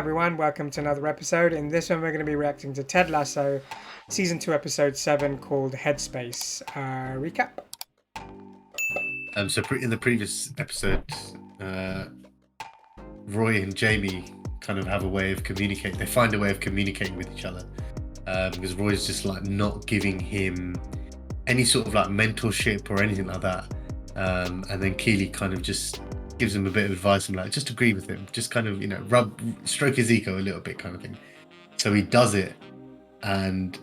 everyone, welcome to another episode. In this one we're going to be reacting to Ted Lasso Season 2 Episode 7 called Headspace. Recap? So in the previous episode, Roy and Jamie kind of have a way of communicating. They find a way of communicating with each other because Roy's just like not giving him any sort of like mentorship or anything like that. And then Keely kind of just gives him a bit of advice and like just agree with him, just kind of, you know, stroke his ego a little bit kind of thing. So he does it, and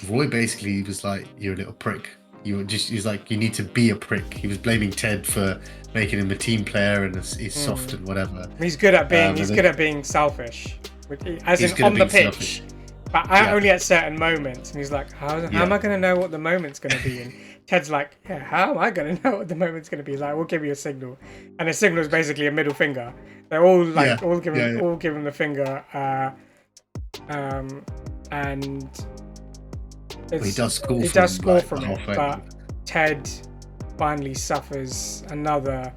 Roy basically was like, "You're a little prick. He's like, you need to be a prick." He was blaming Ted for making him a team player and he's soft and whatever. He's good at being good at being selfish, as in on the pitch. Selfish. But only at certain moments. And he's like, how am I going to know what the moment's going to be? And Ted's like, yeah, how am I going to know what the moment's going to be? He's like, we'll give you a signal. And the signal is basically a middle finger. They're all like, all give him the finger. And he does score from it. But Ted finally suffers another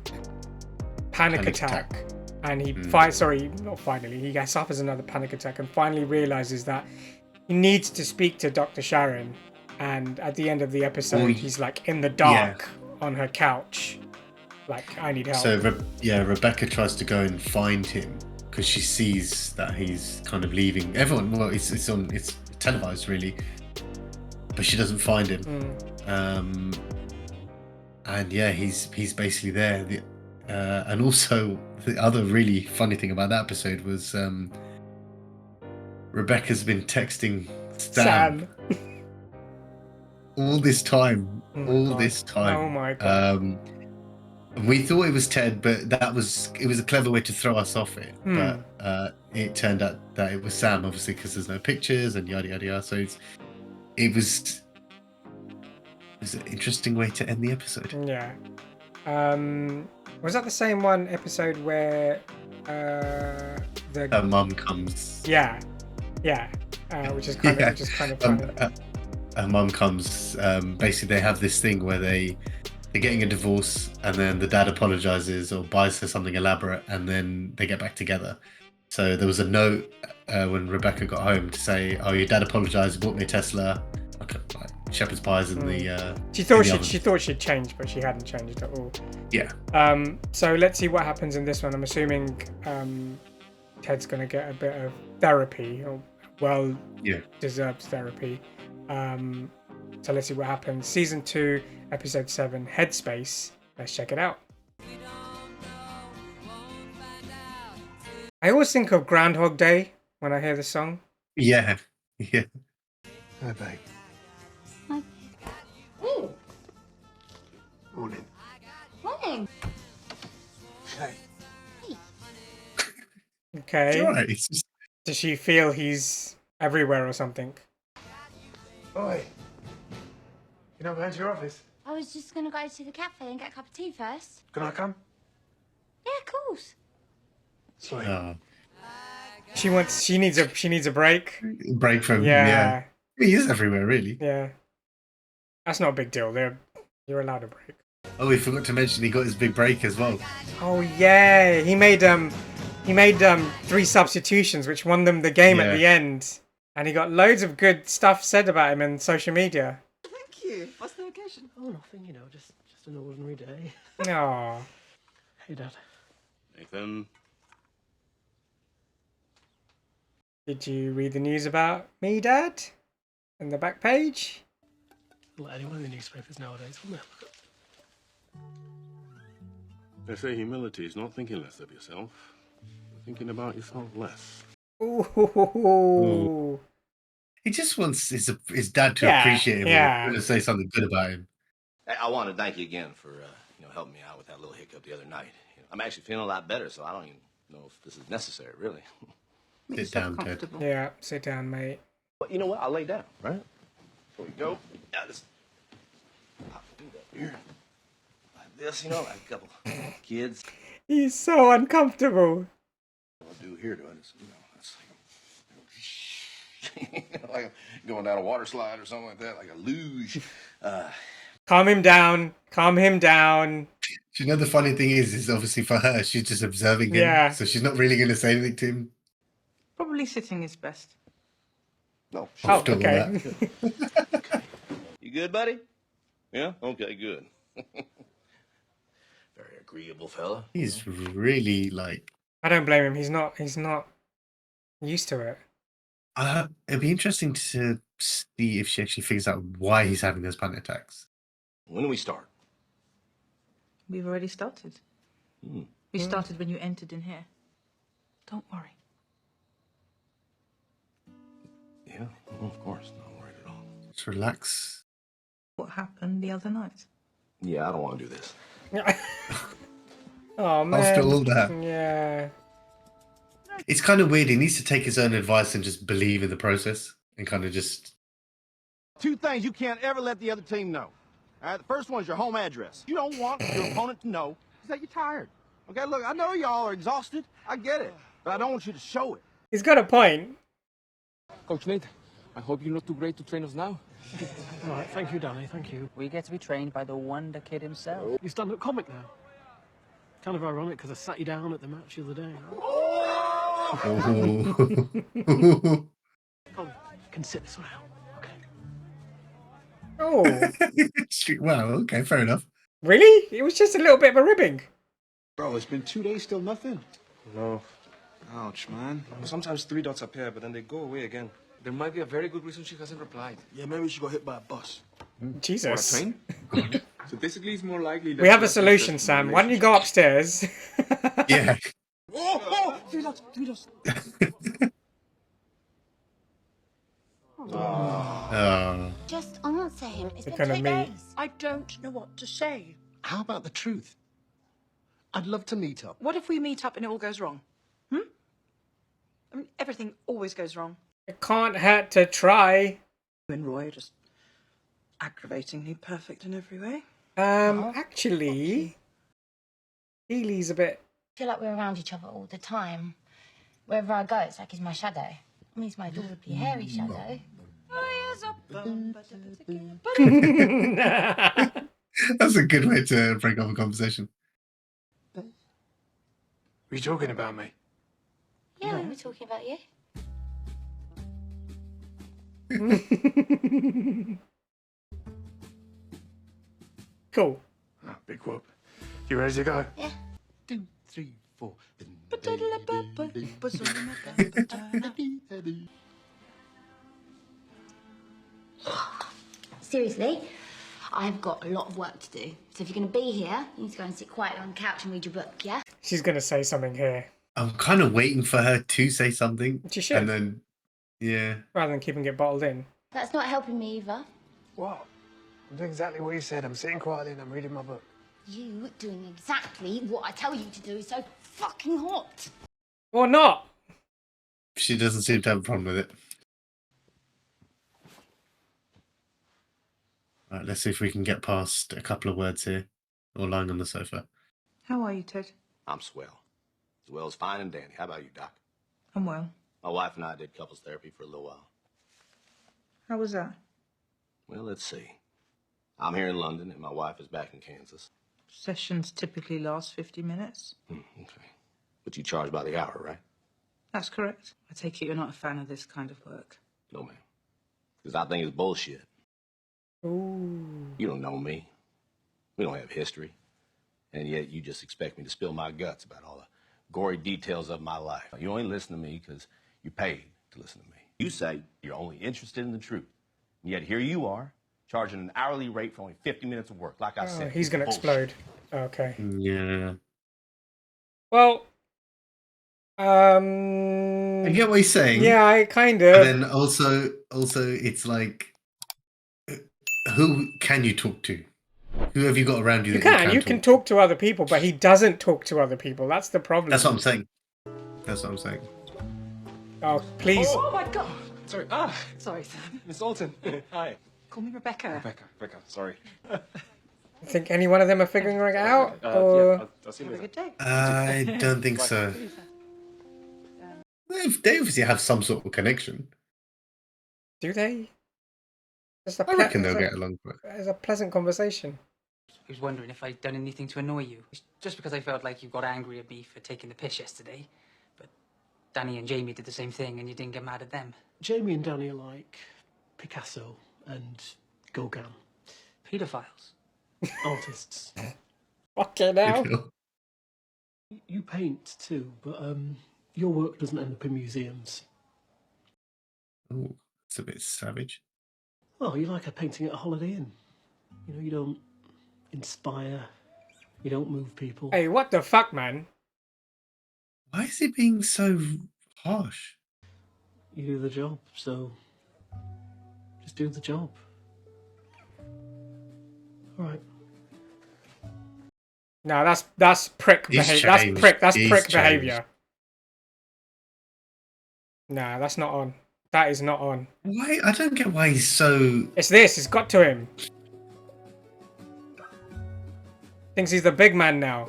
panic attack. And he he suffers another panic attack and finally realizes that he needs to speak to Dr. Sharon. And at the end of the episode, he's like in the dark on her couch, like, I need help. So Rebecca tries to go and find him because she sees that he's kind of leaving. Everyone, well, it's televised really, but she doesn't find him. And yeah, he's basically there. And also the other really funny thing about that episode was Rebecca's been texting Sam. all this time. Oh my god. We thought it was Ted, but it was a clever way to throw us off it. But it turned out that it was Sam, obviously, because there's no pictures and yada yada yada. So it was an interesting way to end the episode. Yeah. Was that the same one episode where her mum comes? Yeah. Which is kind of funny. Her mum comes. Basically, they have this thing where they're getting a divorce, and then the dad apologizes or buys her something elaborate, and then they get back together. So there was a note when Rebecca got home to say, "Oh, your dad apologized, bought me a Tesla." Like shepherd's pies in the. She thought she'd changed, but she hadn't changed at all. Yeah. So let's see what happens in this one. I'm assuming Ted's gonna get a bit of therapy, or deserved therapy. So let's see what happens. Season 2, Episode 7, Headspace. Let's check it out. I always think of Groundhog Day when I hear the song. Yeah. Hi, babe. Hi. Ooh. Morning. Morning. Hey. Okay. Right. Does she feel he's everywhere or something? Oi. You not going to your office? I was just going to go to the cafe and get a cup of tea first. Can I come? Yeah, of course. Sorry. She needs a break. Break from yeah. He is everywhere, really. Yeah. That's not a big deal. You're allowed a break. Oh, we forgot to mention he got his big break as well. Oh yeah, he made 3 substitutions, which won them the game at the end, and he got loads of good stuff said about him in social media. Thank you. What's the occasion? Oh, nothing. You know, just an ordinary day. Aww. Hey, Dad. Nathan. Did you read the news about me, Dad? In the back page? Let anyone in the newspapers nowadays, wouldn't they? They say humility is not thinking less of yourself, but thinking about yourself less. Ooh. He just wants his dad to appreciate him and to say something good about him. I want to thank you again for helping me out with that little hiccup the other night. I'm actually feeling a lot better, so I don't even know if this is necessary, really. Sit down, Ted. Yeah, sit down, mate. But you know what? I'll lay down, right? Here we go. Now just pop it up here. Like this, like a couple kids. He's so uncomfortable. What I do here, that's like I'm going down a water slide or something like that, like a luge. Calm him down. Do you know the funny thing is obviously for her, she's just observing him. Yeah. So she's not really going to say anything to him. Probably sitting is best. No. Oh, Still okay. You good, buddy? Yeah? Okay, good. Very agreeable fella. He's really like. I don't blame him. He's not used to it. It'd be interesting to see if she actually figures out why he's having those panic attacks. When do we start? We've already started. We started when you entered in here. Don't worry. Yeah, well, of course. Not worried at all. Just relax. What happened the other night? Yeah, I don't want to do this. Oh man. After all that. Yeah. It's kind of weird. He needs to take his own advice and just believe in the process and kind of just. Two things you can't ever let the other team know. All right, the first one is your home address. You don't want your opponent to know that you're tired. Okay, look, I know y'all are exhausted. I get it. But I don't want you to show it. He's got a point. Coach Nate, I hope you're not too great to train us now. All right, thank you, Danny, thank you. We get to be trained by the Wonder Kid himself. You stand-up comic now. Kind of ironic because I sat you down at the match the other day. Oh. Oh, you can sit this one out. Okay. Oh. Wow, okay, fair enough. Really? It was just a little bit of a ribbing. Bro, it's been 2 days, still nothing. No. Ouch, man. Sometimes 3 dots appear, but then they go away again. There might be a very good reason she hasn't replied. Yeah, maybe we should go hit by a bus. Jesus. Or a train? So basically, it's more likely that We have a solution, Sam. Why don't you go upstairs? Yeah. Oh, 3 dots, 3 dots. Just answer him. It's They're been gonna 2 meet. days. I don't know what to say. How about the truth? I'd love to meet up. What if we meet up and it all goes wrong? I mean, everything always goes wrong. It can't hurt to try. You and Roy are just aggravatingly perfect in every way. Actually, Healy's a bit. I feel like we're around each other all the time. Wherever I go, it's like he's my shadow. I mean, he's my adorably hairy shadow. That's a good way to break up a conversation. Were you talking about me? Yeah, we were talking about you. Cool. Oh, big whoop. You ready to go? Yeah. 2, 3, 4. Seriously, I've got a lot of work to do. So if you're going to be here, you need to go and sit quietly on the couch and read your book, yeah? She's gonna say something here. I'm kind of waiting for her to say something. She should. And then, yeah. Rather than keeping it bottled in. That's not helping me either. What? I'm doing exactly what you said. I'm sitting quietly and I'm reading my book. You doing exactly what I tell you to do is so fucking hot. Or not. She doesn't seem to have a problem with it. Right, let's see if we can get past a couple of words here. Or lying on the sofa. How are you, Ted? I'm swell. As well as fine and dandy. How about you, Doc? I'm well. My wife and I did couples therapy for a little while. How was that? Well, let's see. I'm here in London and my wife is back in Kansas. Sessions typically last 50 minutes. Okay. But you charge by the hour, right? That's correct. I take it you're not a fan of this kind of work. No, ma'am. Because I think it's bullshit. Ooh. You don't know me. We don't have history. And yet you just expect me to spill my guts about all the gory details of my life. You only listen to me because you're paid to listen to me. You say you're only interested in the truth. And yet here you are, charging an hourly rate for only 50 minutes of work. Like I said, He's gonna explode. Okay. Yeah. Well, I get what he's saying. yeah, I kind But of. then also, it's like, who can you talk to? Who have you got around you? You that can. You can talk to other people, but he doesn't talk to other people. That's the problem. That's what I'm saying. That's what I'm saying. Oh, please. Oh my God! Sorry. Sorry, Sam. Miss Alton. Hi. Call me Rebecca. Rebecca, sorry. Think any one of them are figuring it out? Yeah, Or I'll see you Have a later. good day. I don't think so. They obviously have some sort of connection. do they? Just a I reckon they'll get along. It's a pleasant conversation. I was wondering if I'd done anything to annoy you. It's just because I felt like you got angry at me for taking the piss yesterday. But Danny and Jamie did the same thing and you didn't get mad at them. Jamie and Danny are like Picasso and Gauguin. Pedophiles. Artists. Okay, now. You paint too, but your work doesn't end up in museums. Oh, it's a bit savage. Oh, you like a painting at a Holiday Inn. You know, you don't inspire, you don't move people. Hey, what the fuck, man? Why is he being so harsh? You do the job, so just do the job. All right. No, that's prick behavior. That's prick behavior. Nah, that's not on. That is not on. Why? I don't get why he's so... It's this. It's got to him. Thinks he's the big man now.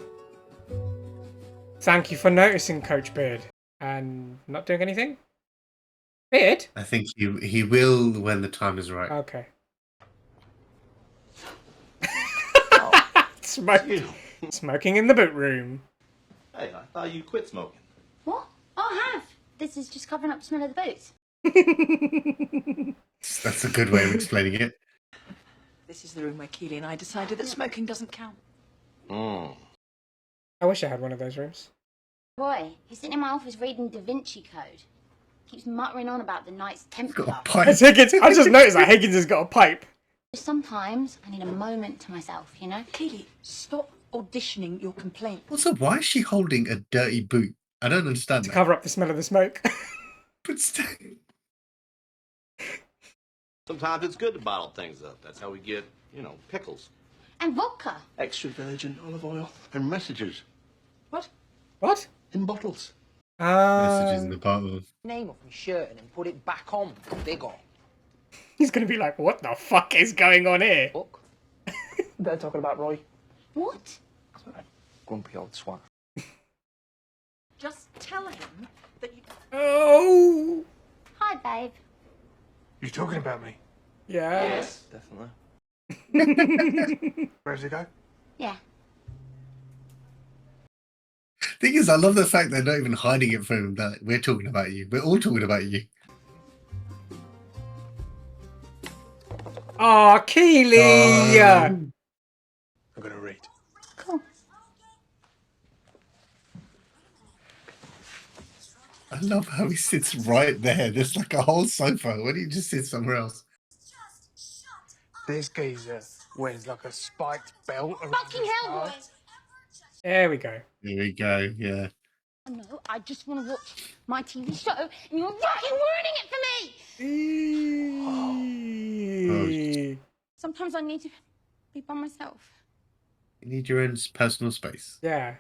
Thank you for noticing, Coach Beard. And not doing anything? Beard? I think he will when the time is right. Okay. Smoking in the boot room. Hey, I thought you quit smoking. What? Oh, I have. This is just covering up the smell of the boots. That's a good way of explaining it. This is the room where Keely and I decided that smoking doesn't count. I wish I had one of those rooms. Boy, he's sitting in my office reading Da Vinci Code. Keeps muttering on about the Knights Templar. I just noticed that Higgins has got a pipe. Sometimes I need a moment to myself, you know? Keely, stop auditioning your complaint. Also, why is she holding a dirty boot? I don't understand To that. cover up the smell of the smoke. But still... Sometimes it's good to bottle things up. That's how we get, you know, pickles. And vodka. Extra virgin olive oil and messages. What? What? In bottles. Messages in the bottle. Name off my shirt and then put it back on. Big on. He's gonna be like, what the fuck is going on here? Book. They're talking about Roy. What? Grumpy old swat. Just tell him that you... Oh! Hi, babe. You talking about me? Yeah. Yes, definitely. Where does he go? Yeah. Thing is, I love the fact they're not even hiding it from him that we're talking about you. We're all talking about you. Oh, Keely! I'm gonna read. Cool. I love how he sits right there. There's like a whole sofa. Why don't you just sit somewhere else? This geezer wears like a spiked belt around Fucking his hell, thigh. boys. There we go. Here we go, yeah. Oh, no, I just want to watch my TV show, and you're fucking ruining it for me! Sometimes I need to be by myself. You need your own personal space. Yeah.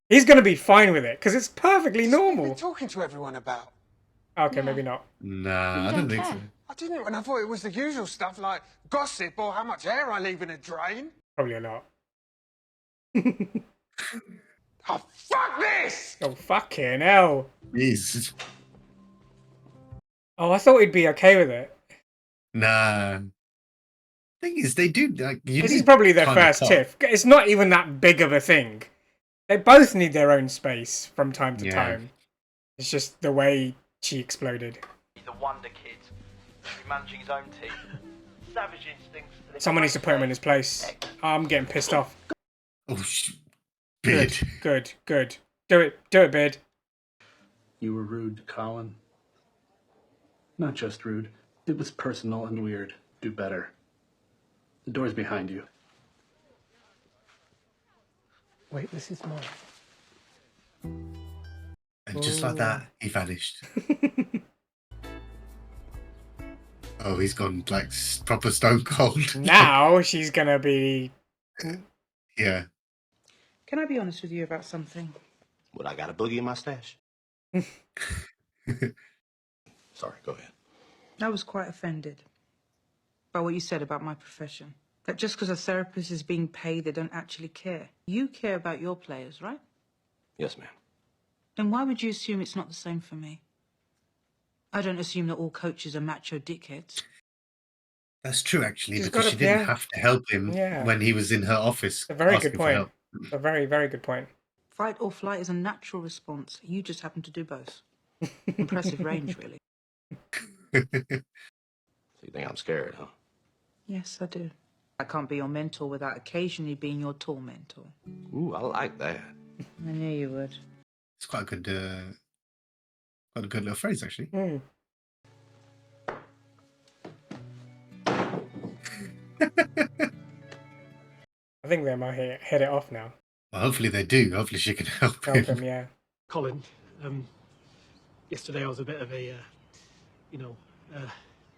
He's gonna be fine with it, because it's perfectly What are you normal. talking to everyone about? Okay, maybe not. Nah, I don't think so. I didn't, and I thought it was the usual stuff like gossip or how much air I leave in a drain. Probably a lot. Oh, fuck this! Oh, fucking hell. Jesus. Oh, I thought he'd be okay with it. Nah. Thing is, they do like. This is probably their first tiff. It's not even that big of a thing. They both need their own space from time to time. It's just the way she exploded. The wonder kid, managing his own team. Savage instincts. Someone needs to put him in his place. I'm getting pissed off. Oh, Beard. Good. Do it, Beard. You were rude, Colin. Not just rude. It was personal and weird. Do better. The door's behind you. Wait, this is mine. And just like that, he vanished. Oh, he's gone like proper stone cold. Now she's gonna be... Yeah. Can I be honest with you about something? What, I got a boogie in my stash? Sorry, go ahead. I was quite offended by what you said about my profession. That just because a therapist is being paid, they don't actually care. You care about your players, right? Yes, ma'am. Then why would you assume it's not the same for me? I don't assume that all coaches are macho dickheads. That's true, actually, She's because got she a- didn't yeah. have to help him Yeah. when he was in her office. A very asking good for point. help. A very, very good point. Fight or flight is a natural response. You just happen to do both. Impressive range, really. So you think I'm scared, huh? Yes, I do. I can't be your mentor without occasionally being your tormentor. Ooh, I like that. I knew you would. It's quite a good little phrase, actually. Mm. I think they might hit it off now. Well, hopefully they do. Hopefully she can help him. Yeah. Colin, yesterday I was a bit of a,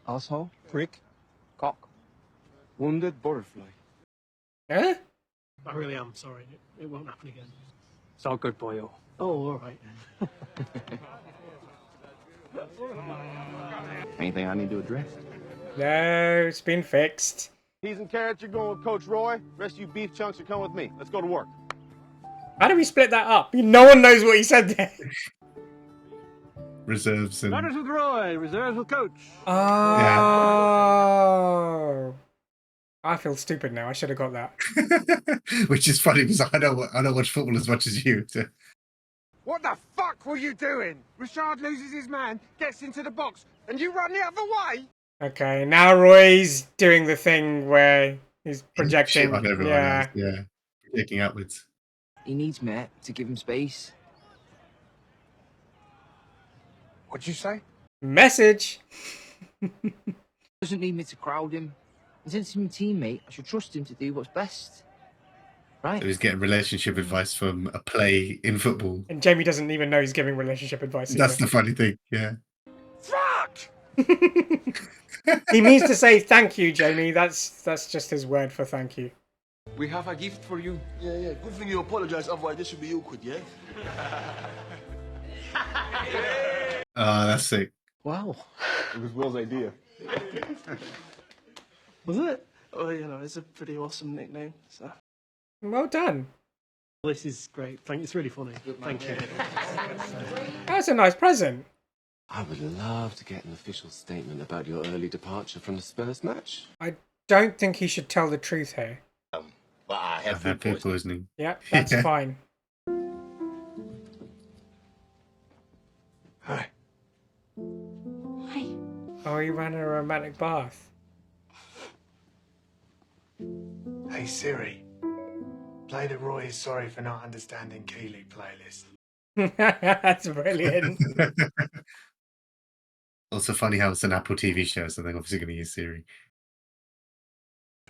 Asshole, prick, cock, wounded butterfly. Huh? I really am sorry. It won't happen again. It's all good, boyo. Oh, all right. Anything I need to address? No, it's been fixed. Peas and carrots, you're going with Coach Roy. Rest of you beef chunks are coming with me. Let's go to work. How do we split that up? No one knows what he said there. Reserves and... Runners with Roy, reserves with Coach. Oh. I feel stupid now. I should have got that. Which is funny because I don't watch football as much as you. So. What the fuck were you doing? Richard loses his man, gets into the box, and you run the other way? Okay, now Roy's doing the thing where he's projecting. Shit on everyone else. Yeah. Projecting outwards. He needs Matt to give him space. What'd you say? Message. Doesn't need me to crowd him. And since he's my teammate, I should trust him to do what's best. Right? So he's getting relationship advice from a play in football. And Jamie doesn't even know he's giving relationship advice. That's the funny thing, yeah. Fuck! He means to say thank you, Jamie. That's just his word for thank you. We have a gift for you. Yeah. Good thing you apologise, otherwise this should be awkward, yeah? Oh, that's sick. Wow. It was Will's idea. Was it? Oh, it's a pretty awesome nickname. So. Well done. This is great. It's really funny. Thank you. That's a nice present. I would love to get an official statement about your early departure from the Spurs match. I don't think he should tell the truth here. Well, I have food poisoning. Yeah, that's fine. Hi. Hi. Oh, he ran a romantic bath. Hey Siri. Play the Roy is Sorry for Not Understanding Keeley playlist. That's brilliant. Also funny how it's an Apple TV show, so they're obviously going to use Siri.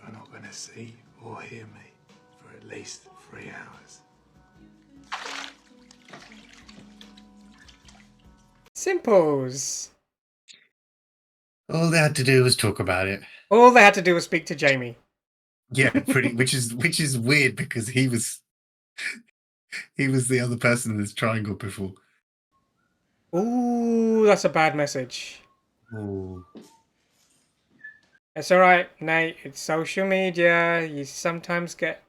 You're not going to see or hear me for at least 3 hours. Simples. All they had to do was talk about it. All they had to do was speak to Jamie. Yeah, which is weird because he was the other person in this triangle before. Ooh, that's a bad message. Ooh. It's alright, Nate. It's social media. You sometimes get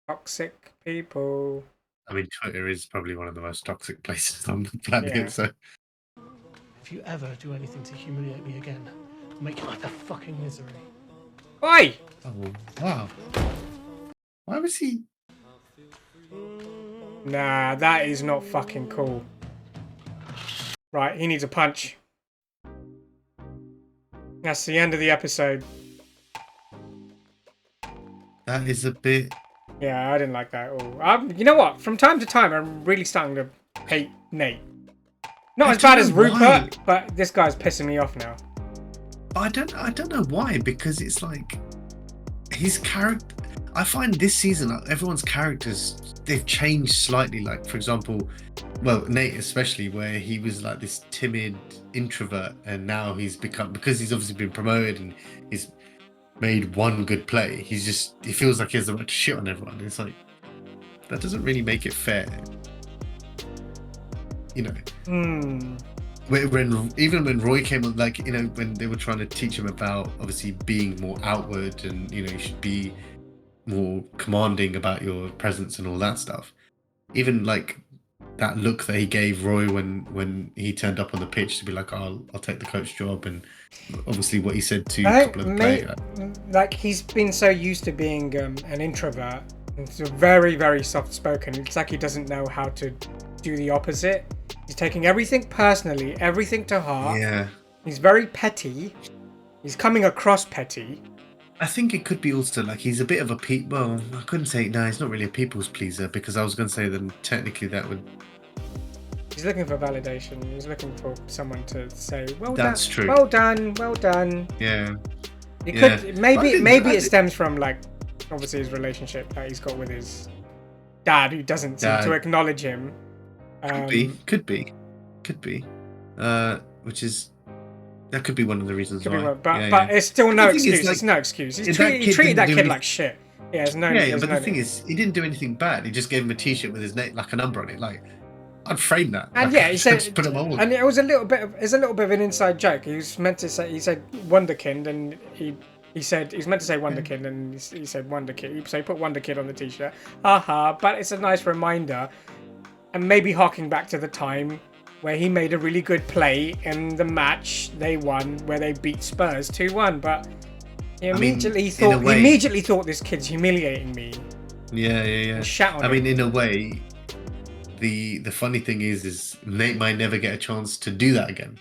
toxic people. I mean, Twitter is probably one of the most toxic places on the planet, Yeah. so... If you ever do anything to humiliate me again, I'll make you like a fucking misery. Oi! Oh, wow. Why was he... Nah, that is not fucking cool. Right, he needs a punch. That's the end of the episode. That is a bit... Yeah, I didn't like that at all. You know what? From time to time, I'm really starting to hate Nate. Not as bad as Rupert, but this guy's pissing me off now. I don't know why, because it's like... His character... I find this season, like, everyone's characters, they've changed slightly. Like, for example, well, Nate especially, where he was like this timid introvert, and now he's become, because he's obviously been promoted and he's made one good play, he feels like he has the right to shit on everyone. It's like, that doesn't really make it fair. You know? Even when Roy came on, like, you know, when they were trying to teach him about obviously being more outward and, you know, you should be more commanding about your presence and all that stuff. Even like that look that he gave Roy when he turned up on the pitch to be like, oh, I'll take the coach job, and obviously what he said to a couple of the players. Like, he's been so used to being an introvert, and so very, very soft spoken. It's like he doesn't know how to do the opposite. He's taking everything personally, everything to heart. Yeah. He's very petty. He's coming across petty. I think it could be also like he's a bit of a well, I couldn't say no, he's not really a people's pleaser because I was going to say then technically that would. He's looking for validation. He's looking for someone to say, "Well That's done, true. well done, well done." Yeah. It could maybe it stems from like obviously his relationship that he's got with his dad, who doesn't seem to acknowledge him. Could be. Which is that could be one of the reasons why. But it's still no excuse. It's no excuse. He treated that kid like shit. Yeah, but the thing is, he didn't do anything bad. He just gave him a T-shirt with his name, like a number on it. Like, I'd frame that. And like, he said, put him on. and it was a little bit of an inside joke. He was meant to say, he said Wonderkind, and he said he's meant to say Wonderkind, and he said Wonderkid. So he put Wonderkid on the T-shirt. Haha! But it's a nice reminder, and maybe harking back to the time where he made a really good play in the match they won, where they beat Spurs 2-1. But he immediately thought this kid's humiliating me. Yeah. Shat on I him. mean, in a way, the funny thing is Nate might never get a chance to do that again.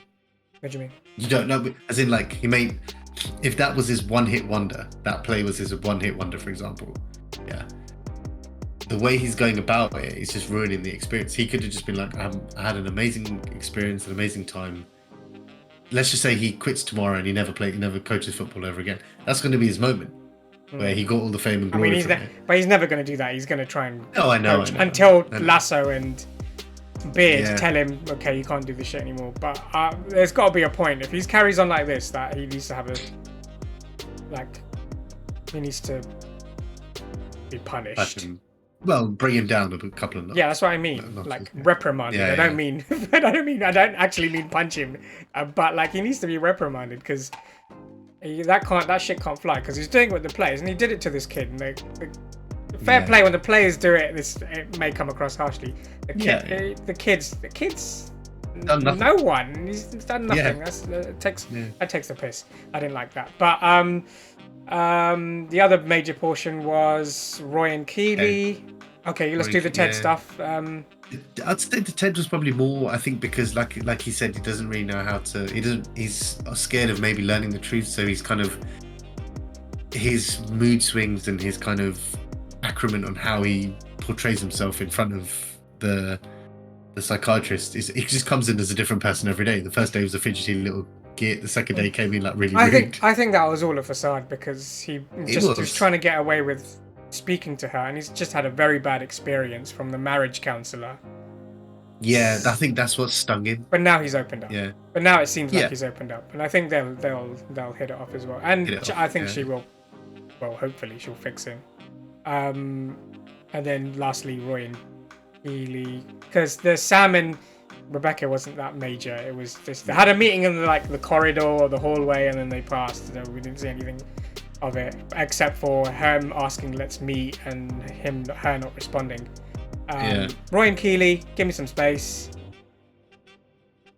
What do you mean? You don't know, as in like if that was his one-hit wonder, that play was his one-hit wonder, for example. Yeah. The way he's going about it is just ruining the experience. He could have just been like, I had an amazing experience, an amazing time. Let's just say he quits tomorrow and he never coaches football ever again. That's going to be his moment where he got all the fame and glory from it. But he's never going to do that. He's going to try and I know. until Lasso and Beard tell him, okay, you can't do this shit anymore. But there's got to be a point. If he carries on like this, that he needs to have he needs to be punished. Well, bring him down a couple of notches. Yeah, that's what I mean. Reprimanded. I don't actually mean punch him, but like he needs to be reprimanded because that shit can't fly. Because he's doing it with the players, and he did it to this kid. And fair play when the players do it. It may come across harshly. The kids. Done nothing. No one. He's done nothing. That takes the piss. I didn't like that. But the other major portion was Roy and Keeley. Okay, let's do the Ted stuff. I'd say the Ted was probably more, I think, because like he said, he doesn't really know how to. He's scared of maybe learning the truth, so he's kind of his mood swings and his kind of acronym on how he portrays himself in front of the psychiatrist. He just comes in as a different person every day. The first day was a fidgety little git. The second day came in like really rude. I think that was all a facade because he was trying to get away with speaking to her, and he's just had a very bad experience from the marriage counsellor. Yeah, I think that's what stung him. But now he's opened up. Yeah. But now it seems like he's opened up, and I think they'll hit it off as well. And I think she will. Well, hopefully she'll fix him. And then lastly, Roy and Keeley, because the Sam and Rebecca wasn't that major. It was just they had a meeting in the corridor or the hallway, and then they passed. So we didn't see anything of it except for him asking let's meet and her not responding. Roy and Keeley, give me some space.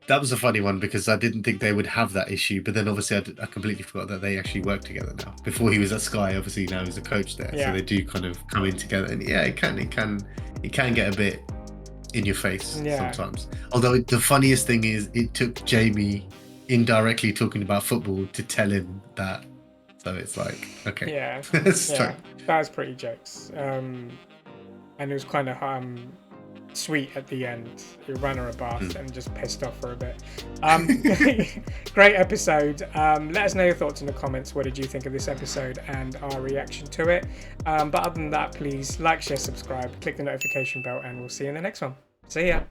That was a funny one because I didn't think they would have that issue, but then obviously I completely forgot that they actually work together now. Before he was at Sky, obviously now he's a coach there, so they do kind of come in together. And it can get a bit in your face sometimes. Although the funniest thing is it took Jamie indirectly talking about football to tell him that. So it's like, okay. Yeah. That was pretty jokes. And it was kind of sweet at the end. He ran her a bath and just pissed off for a bit. Great episode. Let us know your thoughts in the comments. What did you think of this episode and our reaction to it? But other than that, please like, share, subscribe, click the notification bell, and we'll see you in the next one. See ya.